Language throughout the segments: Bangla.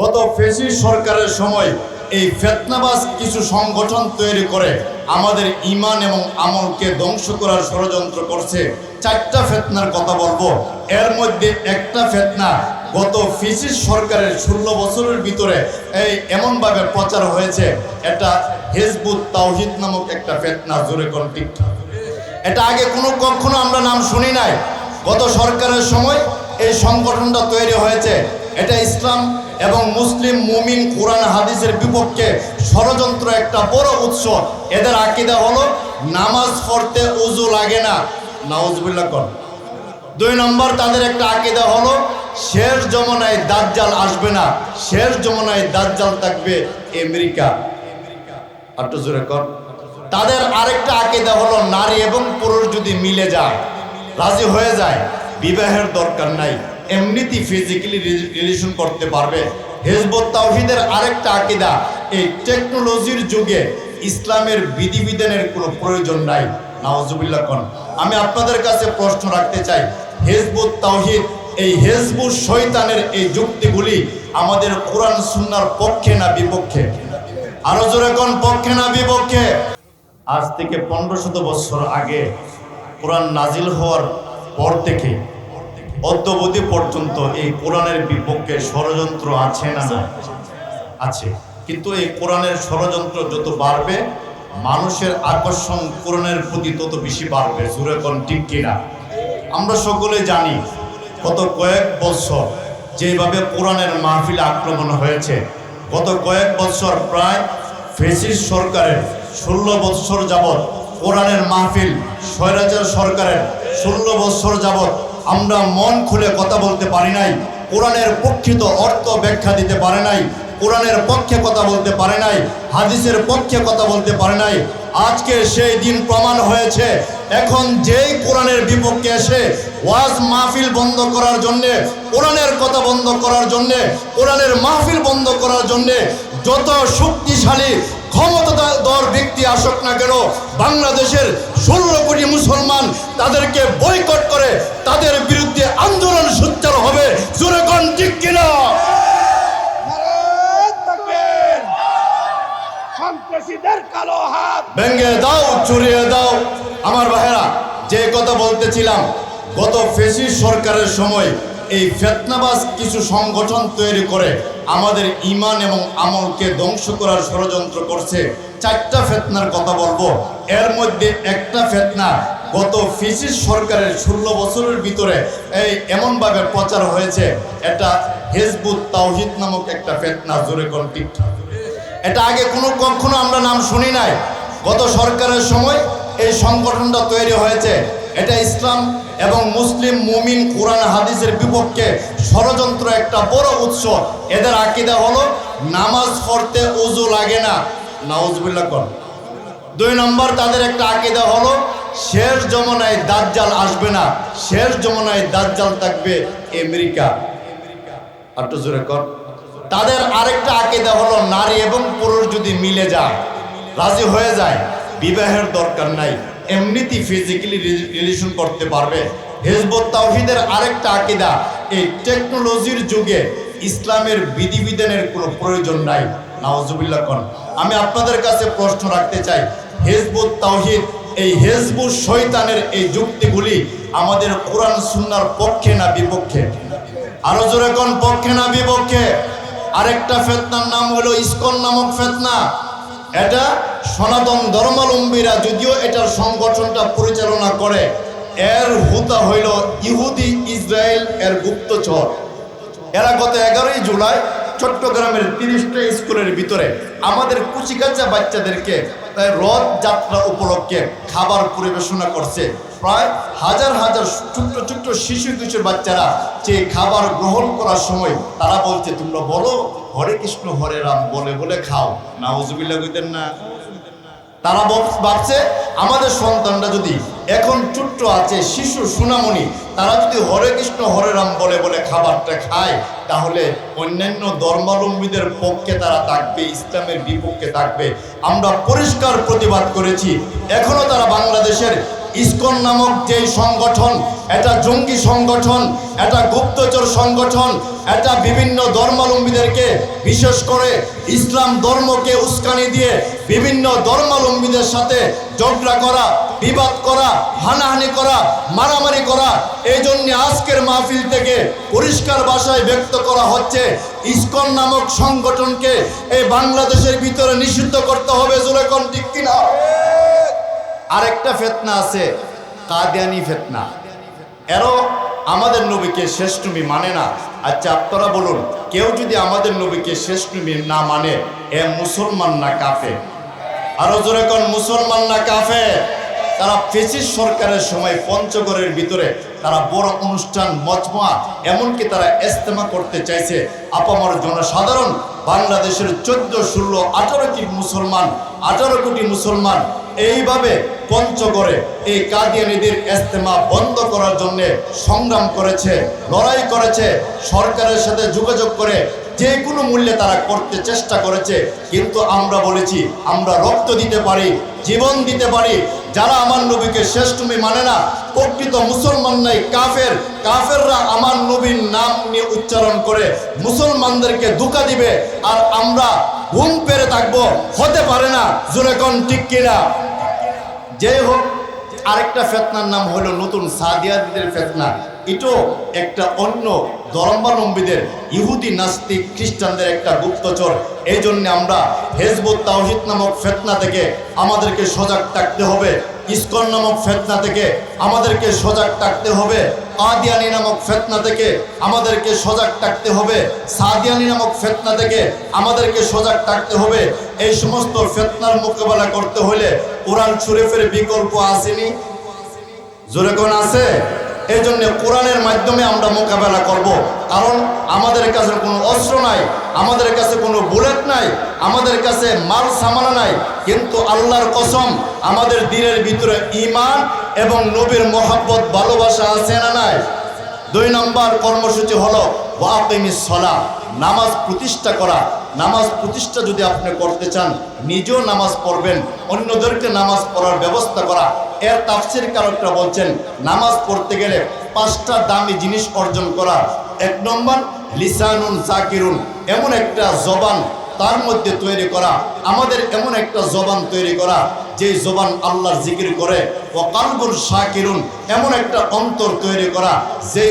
গত ফ্যাসিস্ট সরকারের সময় এই ফিতনাবাজ কিছু সংগঠন তৈরি করে আমাদের ঈমান এবং আমলকে ধ্বংস করার ষড়যন্ত্র করছে। 4টা ফিতনার কথা বলবো। এর মধ্যে একটা ফিতনা গত ফ্যাসিস্ট সরকারের 16 বছরের ভিতরে এমনভাবে প্রচার হয়েছে, এটা হিজবুত তাওহীদ নামক একটা ফিতনা। জোরে কোন ঠিক? এটা আগে কখনো আমরা নাম শুনি নাই। গত সরকারের সময় এই সংগঠনটা তৈরি হয়েছে। এটা ইসলাম এবং মুসলিম মুমিন কোরআন হাদিসের বিপক্ষে ষড়যন্ত্র, একটা বড় উৎস। এদের আকীদা হলো নামাজ পড়তে ওযু লাগে না, নাউজুবিল্লাহ কর। 2 নম্বর, তাদের একটা আকীদা হলো শেষ জমানায় দাজ্জাল আসবে না, শেষ জমানায় দাজ্জাল থাকবে আমেরিকা। একটু জোরে কর। তাদের আরেকটা আকীদা হলো নারী এবং পুরুষ যদি মিলে যায়, রাজি হয়ে যায়, বিবাহের দরকার নাই, এমনিতেই ফিজিক্যালি রিলেশন করতে পারবে। হিজবুত তাওহীদের আরেকটা আকীদা, এই টেকনোলজির যুগে ইসলামের বিধিবিধানের কোনো প্রয়োজন নাই, নাউজুবিল্লাহ কোন। আমি আপনাদের কাছে প্রশ্ন রাখতে চাই, হিজবুত তাওহীদ, এই হিজবুত শয়তানের এই যুক্তিগুলি আমাদের কোরআন সুন্নাহর পক্ষে না বিপক্ষে? আরো জোরে কোন, পক্ষে না বিপক্ষে? আজ থেকে 1500 বছর আগে কোরআন নাজিল হওয়ার পর থেকে অদ্যাবধি পর্যন্ত এই কোরআনের বিপক্ষে ষড়যন্ত্র আছে না? আছে। কিন্তু এই কোরআনের ষড়যন্ত্র যত বাড়বে, মানুষের আকর্ষণ কোরআনের প্রতি তত বেশি বাড়বে। জোরে কোন ঠিক কিনা? আমরা সকলে জানি গত কয়েক বছর যেভাবে কোরআনের মাহফিল আক্রমণ হয়েছে, গত কয়েক বছর প্রায় ফ্যাসিস্ট সরকারের 16 বছর যাবৎ কোরআনের মাহফিল, স্বৈরাচার সরকারের 16 বছর যাবৎ আমরা মন খুলে কথা বলতে পারি নাই, কোরআনের প্রকৃত অর্থ ব্যাখ্যা দিতে পারে নাই, কোরআনের পক্ষে কথা বলতে পারে নাই, হাদিসের পক্ষে কথা বলতে পারে নাই। আজকে সেই দিন প্রমাণ হয়েছে। এখন যেই কোরআনের বিপক্ষে এসে ওয়াজ মাহফিল বন্ধ করার জন্যে, কোরআনের কথা বন্ধ করার জন্যে, কোরআনের মাহফিল বন্ধ করার জন্যে যত শক্তিশালী ক্ষমতাধর ব্যক্তি আসুক না কেন, বাংলাদেশের 16 কোটি মুসলমান তাদেরকে বয়কট করে তাদের বিরুদ্ধে আন্দোলন সোচ্চার হবে। জোরে কোন ঠিক কিনা? সন্ত্রাসীদের কালো হাত ভেঙে দাও, চুরিয়ে দাও। আমার ভাইরা, যে কথা বলতেছিলাম, গত ফ্যাসিস্ট সরকারের সময় এই ফিতনাবাজ কিছু সংগঠন তৈরি করে আমাদের ঈমান এবং আমলকে ধ্বংস করার ষড়যন্ত্র করছে। 4টা ফিতনার কথা বলবো। এর মধ্যে একটা ফিতনা গত ফ্যাসিস্ট সরকারের 16 বছরের ভিতরে এমনভাবে প্রচার হয়েছে, এটা হিজবুত তাওহীদ নামক একটা ফিতনা। জোরে কোন ঠিক? এটা আগে কখনো আমরা নাম শুনি নাই। গত সরকারের সময় এই সংগঠনটা তৈরি হয়েছে। এটা ইসলাম এবং মুসলিম মুমিন কোরআন হাদিসের বিপক্ষে ষড়যন্ত্র, একটা বড় উৎস। এদের আকীদা হলো নামাজ পড়তে ওযু লাগে না, নাউজুবিল্লাহ কর। 2 নম্বর, তাদের একটা আকীদা হলো শেষ জমানায় দাজ্জাল আসবে না, শেষ জমানায় দাজ্জাল থাকবে আমেরিকা। একটু জোরে কর। তাদের আরেকটা আকীদা হলো নারী এবং পুরুষ যদি মিলে যায়, রাজি হয়ে যায়, বিবাহের দরকার নাই, এমনিতেই ফিজিক্যালি রিলেশন করতে পারবে। হিজবুত তাওহীদের আরেকটা আকীদা, এই টেকনোলজির যুগে ইসলামের বিধিবিধানের কোনো প্রয়োজন নাই, নাউজুবিল্লাহ কোন। আমি আপনাদের কাছে প্রশ্ন রাখতে চাই, হিজবুত তাওহীদ, এই হিজবুত শয়তানের এই যুক্তিগুলি আমাদের কোরআন সুন্নাহর পক্ষে না বিপক্ষে? আরো জোরে কোন, পক্ষে না বিপক্ষে? আরেকটা ফিতনার নাম হলো ইসকন নামক ফিতনা। এটা সনাতন ধর্মাবলম্বীরা যদিও এটার সংগঠনটা পরিচালনা করে, এর হুতা হইল ইহুদি ইসরায়েল এর গুপ্তচর। এরা গত 11ই জুলাই চট্টগ্রামের 30টা স্কুলের ভিতরে আমাদের কুচিকাচা বাচ্চাদেরকে রথ যাত্রা উপলক্ষে খাবার পরিবেশনা করছে। প্রায় হাজার হাজার ছোট্ট ছোট্ট শিশু কিশোর বাচ্চারা যে খাবার গ্রহণ করার সময় তারা বলছে, তোমরা বলো হরে কৃষ্ণ হরে রাম বলে বলে খাও, নাউজুবিল্লাহ কইতেন না? তারা ভাবছে আমাদের সন্তানরা যদি এখন ছোট্ট আছে, শিশু সোনামণি, তারা যদি হরে কৃষ্ণ হরে রাম বলে বলে খাবারটা খায়, তাহলে অন্যান্য ধর্মাবলম্বীদের পক্ষে তারা থাকবে, ইসলামের বিপক্ষে থাকবে। আমরা পরিষ্কার প্রতিবাদ করেছি। এখনো তারা বাংলাদেশের ইসকন নামক যেই সংগঠন, এটা জঙ্গি সংগঠন, এটা গুপ্তচর সংগঠন, এটা বিভিন্ন ধর্মাবলম্বীদেরকে বিশেষ করে ইসলাম ধর্মকে উস্কানি দিয়ে বিভিন্ন ধর্মাবলম্বীদের সাথে ঝগড়া করা, বিবাদ করা, হানাহানি করা, মারামারি করা। এই জন্য আজকের মাহফিল থেকে পরিষ্কার ভাষায় ব্যক্ত করা হচ্ছে, ইসকন নামক সংগঠনকে এই বাংলাদেশের ভিতরে নিষিদ্ধ করতে হবে। জোরে কোন ঠিক কিনা? আরেকটা ফিতনা আছে, কাদিয়ানি ফিতনা। এরও আমাদের নবীকে শেষ নবী মানে না। আচ্ছা আপনারা বলুন, কেউ যদি আমাদের নবীকে শেষ নবী না মানে, এ মুসলমান না কাফের? আরো জোরে কোন, মুসলমান না কাফের? তারা ফ্যাসিস্ট সরকারের সময় পঞ্চগড়ের ভিতরে তারা বড় অনুষ্ঠান, মজমা, এমনকি তারা ইজতেমা করতে চাইছে। আপামর জনসাধারণ, বাংলাদেশের 14, 16, 18 কোটি মুসলমান এইভাবে পঞ্চগড়ে এই কাদিয়ানীদের ইজতেমা বন্ধ করার জন্য সংগ্রাম করেছে, লড়াই করেছে, সরকারের সাথে যোগাযোগ করে যে কোনো মূল্যে তারা করতে চেষ্টা করেছে। কিন্তু আমরা বলেছি, আমরা রক্ত দিতে পারি, জীবন দিতে পারি। যারা আমার নবীকে শেষ নবী মানে না, প্রকৃত মুসলমান নাই, কাফের। কাফেররা আমার নবীর নাম নিয়ে উচ্চারণ করে মুসলমানদেরকে ধোঁকা দিবে, আর আমরা ঘুম পেরে থাকবো, হতে পারে না। জোরে কোন ঠিক কিনা? যাই হোক, আরেকটা ফিতনার নাম হলো নতুন সাদিয়াদের ফিতনা। এটাও একটা অন্য ধর্মাবলম্বীদের, ইহুদি, নাস্তিক, খ্রিস্টানদের একটা গুপ্তচর। এই জন্য আমরা হিজবুত তাওহীদ নামক ফিতনা থেকে আমাদেরকে সজাগ থাকতে হবে। ইসকন নামক ফিতনা থেকে আমাদেরকে সজাগ থাকতে হবে। কাদিয়ানি নামক ফিতনা থেকে আমাদেরকে সজাগ থাকতে হবে। সাদিয়ানি নামক ফিতনা থেকে আমাদেরকে সজাগ থাকতে হবে। এই সমস্ত ফিতনার মোকাবেলা করতে হলে কোরআন শরীফের বিকল্প আসেনি? জোরে কোন আছে? এই জন্য কোরআনের মাধ্যমে আমরা মোকাবেলা করব। কারণ আমাদের কাছে কোনো অস্ত্র নাই, আমাদের কাছে কোনো বুলেট নাই, আমাদের কাছে মাল সামানা নাই, কিন্তু আল্লাহর কসম আমাদের দিনের ভিতরে ঈমান এবং নবীর মহব্বত, ভালোবাসা আছে না নাই? 2 নম্বর কর্মসূচি হলো ওয়াকিমিস সালাহ, নামাজ প্রতিষ্ঠা করা। নামাজ প্রতিষ্ঠা যদি আপনি করতে চান, নিজেও নামাজ পড়বেন, অন্যদেরকে নামাজ পড়ার ব্যবস্থা করা। এর তাফসীরকারকরা বলছেন, নামাজ পড়তে গেলে 5টা দামি জিনিস অর্জন করা। 1 নম্বর লিসানুন জাকিরুন, এমন একটা জবান তার মধ্যে তৈরি করা, আমাদের এমন একটা জবান তৈরি করা যে জবান আল্লাহর জিকির করে। ও কালবুন শাকিরুন, এমন একটা অন্তর তৈরি করা যেই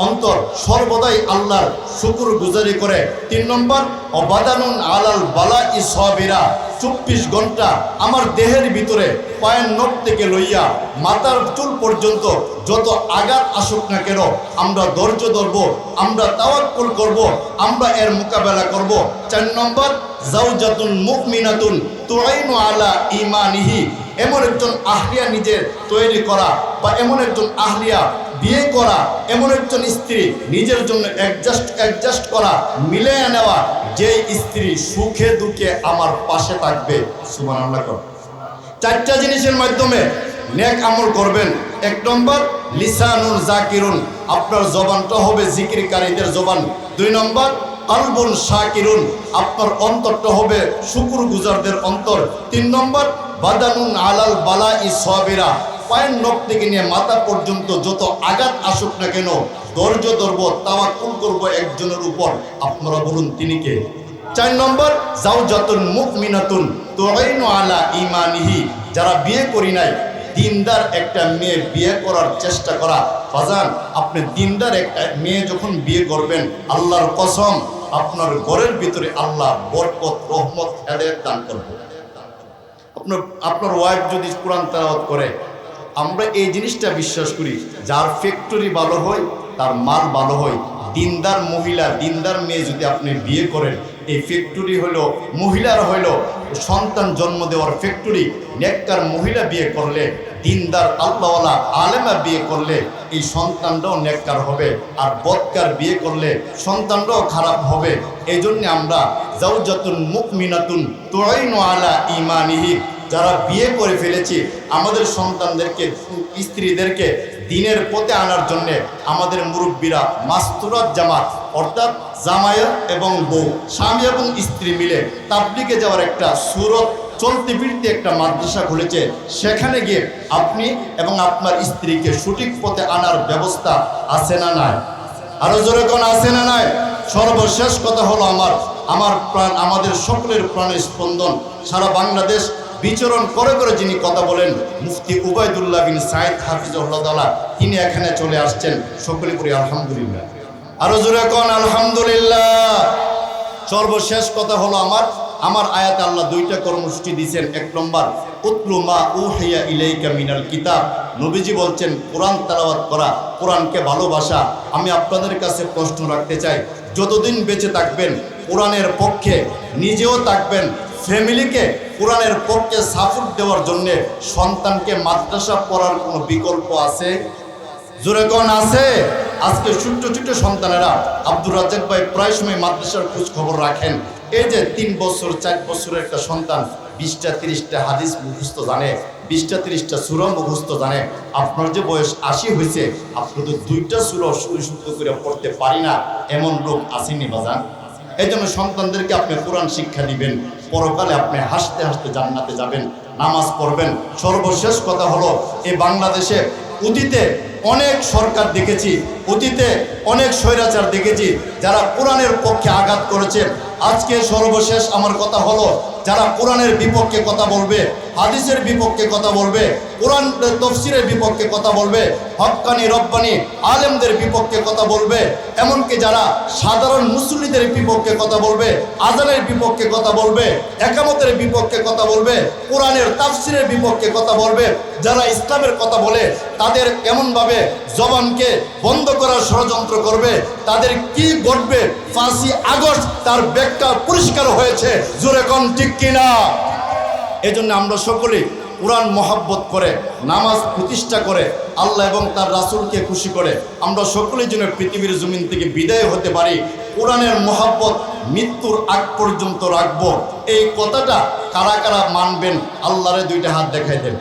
অন্তর সর্বদাই আল্লাহর শুকর গুজারি করে। 3 নম্বর অবাদানুন আলাল বালাই সাবিরা, 24 ঘন্টা আমার দেহের ভিতরে পায়ের নখ থেকে লইয়া মাথার চুল পর্যন্ত যত আঘাত আসুক না কেন, আমরা ধৈর্য ধরব, আমরা তাওয়াক্কুল করব, আমরা এর মোকাবেলা করব। 4 নম্বর জাওজাতুন মুমিনাতুন তুআইনু আলা ঈমানিহি, এমন একজন আহলিয়া নিজের তৈরি করা, বা এমন একজন আহলিয়া বিয়ে করা, এমন একজন স্ত্রী নিজের জন্য অ্যাডজাস্ট করা, মিলিয়ে নেওয়া, যেই স্ত্রী সুখে দুঃখে আমার পাশে থাকবে। সুবহানাল্লাহ। 4টা জিনিসের মাধ্যমে নেক আমল করবেন। 1 নম্বর লিসানুন জাকিরুন, আপনার জবানটা হবে জিকিরকারীদের জবান। 2 নম্বর কালবুন শাকিরুন, আপনার অন্তরটা হবে শুকরগুজারদের অন্তর। 3 নম্বর বাদানুন আলাল বালাই সাবিরা, পায়ের নখ থেকে নিয়ে মাথা পর্যন্ত যত আঘাত আসুক না কেন ধৈর্য ধরব, তাওয়াক্কুল করব একজনের উপর। আপনারা বলুন তিনি কে? 4 নম্বর জাওজাতুন মুমিনাতুন তুআইনু আলা ঈমানিহি, যারা বিয়ে করি নাই, দিনদার একটা মেয়ে বিয়ে করার চেষ্টা করা। ফাজান, আপনি দিনদার একটা মেয়ে যখন বিয়ে করবেন, আল্লাহর কসম আপনার ঘরের ভিতরে আল্লাহ বরকত, রহমত, হেদায়েত দান করবে। আপনার ওয়াইফ যদি কোরআন তেলাওয়াত করে, আমরা এই জিনিসটা বিশ্বাস করি, যার ফ্যাক্টরি ভালো হয় তার মাল ভালো হয়। দিনদার মহিলা, দিনদার মেয়ে যদি আপনি বিয়ে করেন, এই ফ্যাক্টরি হলো মহিলার হইল সন্তান জন্ম দেওয়ার ফ্যাক্টরি। নেককার মহিলা বিয়ে করলে, দিনদার আল্লাহওয়ালা আলেমা বিয়ে করলে এই সন্তানটাও নেককার হবে, আর বদকার বিয়ে করলে সন্তানটাও খারাপ হবে। এই জন্যে আমরা জাওজাতুন মুমিনাতুন তুআইনু আলা ঈমানিহি, যারা বিয়ে করে ফেলেছি, আমাদের সন্তানদেরকে, স্ত্রীদেরকে দিনের পথে আনার জন্যে আমাদের মুরব্বীরা মাস্তুরাত জামাত, অর্থাৎ জামাইয়া এবং বউ, স্বামী এবং স্ত্রী মিলে তাবলিগে যাওয়ার একটা সুরত চলতে ফিরতে একটা মাদ্রাসা খুলেছে, সেখানে গিয়ে আপনি এবং আপনার স্ত্রীকে সঠিক পথে আনার ব্যবস্থা আছে না নাই? আরো জোরে কোন আছে না নাই? সর্বশেষ কথা হলো আমার প্রাণ, আমাদের সকলের প্রাণের স্পন্দন, সারা বাংলাদেশ বিচরণ করে করে যিনি কথা বলেন, মুফতি উবাইদুল্লাহ বিন সাইদ হাফিজুল্লাহ তাআলা, তিনি এখানে চলে আসছেন। সকলে পড়ি আলহামদুলিল্লাহ। আরো জোরে কোন আলহামদুলিল্লাহ। সর্বশেষ কথা হলো আমার আয়াতে আল্লাহ দুইটা কর্মসূচি দিয়েছেন। এক নম্বর, উতলু মা উহিয়া ইলাইকা মিনাল কিতাব। নবীজি বলছেন কোরআন তেলাওয়াত করা, কোরআনকে ভালোবাসা। আমি আপনাদের কাছে প্রশ্ন রাখতে চাই, যতদিন বেঁচে থাকবেন কোরআনের পক্ষে নিজেও থাকবেন, ফ্যামিলিকে কোরআনের পক্ষে সাপোর্ট দেওয়ার জন্য সন্তানকে মাদ্রাসা পড়ার কোনো বিকল্প আছে? জোরে কোন আছে? আজকে ছোট্ট ছোট্ট সন্তানেরা, আব্দুর রাজ্জাক ভাই প্রায় সময় মাদ্রাসার খোঁজ খবর রাখেন। এই যে 3 বছর 4 বছরের একটা সন্তান 20টা 30টা হাদিস মুখস্থ জানে, 20টা 30টা সূরা মুখস্থ জানে। আপনার যে বয়স 80 হয়েছে, আপনি তো 2টা সূরা শুদ্ধ করে পড়তে পারি না, এমন লোক আসেনি বাজান। এই জন্য সন্তানদেরকে আপনি কোরআন শিক্ষা দিবেন, পরকালে আপনি হাসতে হাসতে জান্নাতে যাবেন, নামাজ পড়বেন। সর্বশেষ কথা হলো, এই বাংলাদেশে অতীতে অনেক সরকার দেখেছি, অতীতে অনেক স্বৈরাচার দেখেছি যারা কোরআনের পক্ষে আঘাত করেছে। আজকে সর্বশেষ আমার কথা হলো, যারা কোরআনের বিপক্ষে কথা বলবে, হাদিসের বিপক্ষে কথা বলবে, কোরআন তাফসীরের বিপক্ষে কথা বলবে, হক্কানি রব্বানি আলেমদের বিপক্ষে কথা বলবে, এমনকি যারা সাধারণ মুসল্লিদের বিপক্ষে কথা বলবে, আযানের বিপক্ষে কথা বলবে, একামতের বিপক্ষে কথা বলবে, কোরআনের তাফসীরের বিপক্ষে কথা বলবে, যারা ইসলামের কথা বলে তাদের এমনভাবে জবানকে বন্ধ করার ষড়যন্ত্র করবে, তাদের কি ঘটবে 5ই আগস্ট তার ব্যাখ্যা পরিষ্কার হয়েছে। জোরে কোন ঠিক কিনা? এজন্য আমরা সকলে কোরআন মহাব্বত করে, নামাজ প্রতিষ্ঠা করে, আল্লাহ এবং তার রাসূলকে খুশি করে আমরা সকলেই যেন পৃথিবীর জমিন থেকে বিদায় হতে পারি। কোরআনের মহাব্বত মৃত্যুর আগ পর্যন্ত রাখবো। এই কথাটা কারা কারা মানবেন? আল্লাহরে 2টা হাত দেখাই দেন।